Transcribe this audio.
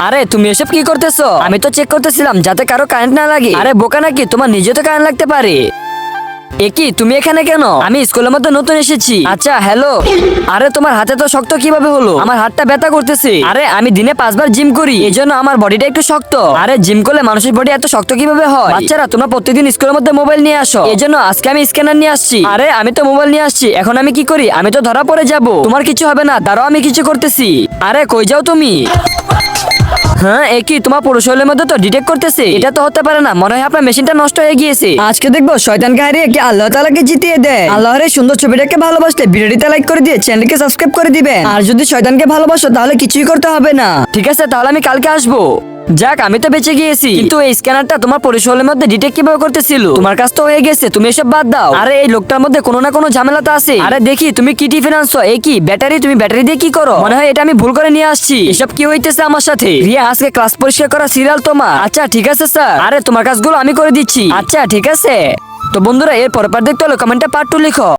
আরে তুমি এসব কি করতেছো? আমি তো চেক করতেছিলাম যাতে কারো কারেন্ট না লাগে। আরে বোকা নাকি, তোমার নিজে তো কারেন্ট লাগতে পারে। একি তুমি এখানে কেন? আমি স্কুলের মধ্যে নতুন এসেছি। আচ্ছা হ্যালো। আরে তোমার হাতে তো শক্ত কিভাবে হলো? আমার হাতটা ব্যথা করতেছে। আরে আমি দিনে 5 বার জিম করি, এজন্য আমার বডিটা একটু শক্ত। আরে জিম করলে মানুষের বডি এত শক্ত কিভাবে হয়? বাচ্চারা তোমরা প্রতিদিন স্কুলের মধ্যে মোবাইল নিয়ে আসো, এজন্য আজকে আমি স্ক্যানার নিয়ে আসছি। আরে আমি তো মোবাইল নিয়ে আসছি, এখন আমি কি করি? আমি তো ধরা পড়ে যাব। তোমার কিছু হবে না, দাঁড়াও আমি কিছু করতেছি। আরে কই যাও তুমি? হ্যাঁ একই তোমার পুরো শরীরের মধ্যে তো ডিটেক্ট করতেছে। এটা তো হতে পারে না, মনে হয় আপনার মেশিনটা নষ্ট হয়ে গিয়েছে। আজকে দেখবো শয়তানকে হারিয়ে কি আল্লাহ তাআলাকে জিতিয়ে দেয়। আল্লাহর এই সুন্দর ছবিটাকে ভালোবাসলে ভিডিওটিতে লাইক করে দিয়ে চ্যানেলকে সাবস্ক্রাইব করে দিবেন। আর যদি শয়তানকে ভালোবাসো তাহলে কিছুই করতে হবে না। ঠিক আছে, তাহলে আমি কালকে আসবো। যাক আমি তো বেঁচে গিয়েছি, কিন্তু এই স্ক্যানারটা তোমার পরিশোধের মধ্যে ডিটেক্ট কিভাবে করতেছিল? তোমার কাছ তো হয়ে গেছে, তুমি এসব বাদ দাও। আরে এই লোকটার মধ্যে কোনো না কোনো ঝামেলা তো আছে। আরে দেখি তুমি কি টিফিন আনছো? এই কি ব্যাটারি? তুমি ব্যাটারি দিয়ে কি করো? মনে হয় এটা আমি ভুল করে নিয়ে আসছি। এসব কি হইতেছে আমার সাথে? রিয়া আজকে ক্লাস পরিষ্কার করা সিরিয়াল তোমার। আচ্ছা ঠিক আছে স্যার। আরে তোমার কাজগুলো আমি করে দিচ্ছি। আচ্ছা ঠিক আছে। তো বন্ধুরা এর পরের পার্ট দেখতে হলে কমেন্টে পার্ট 2 লিখো।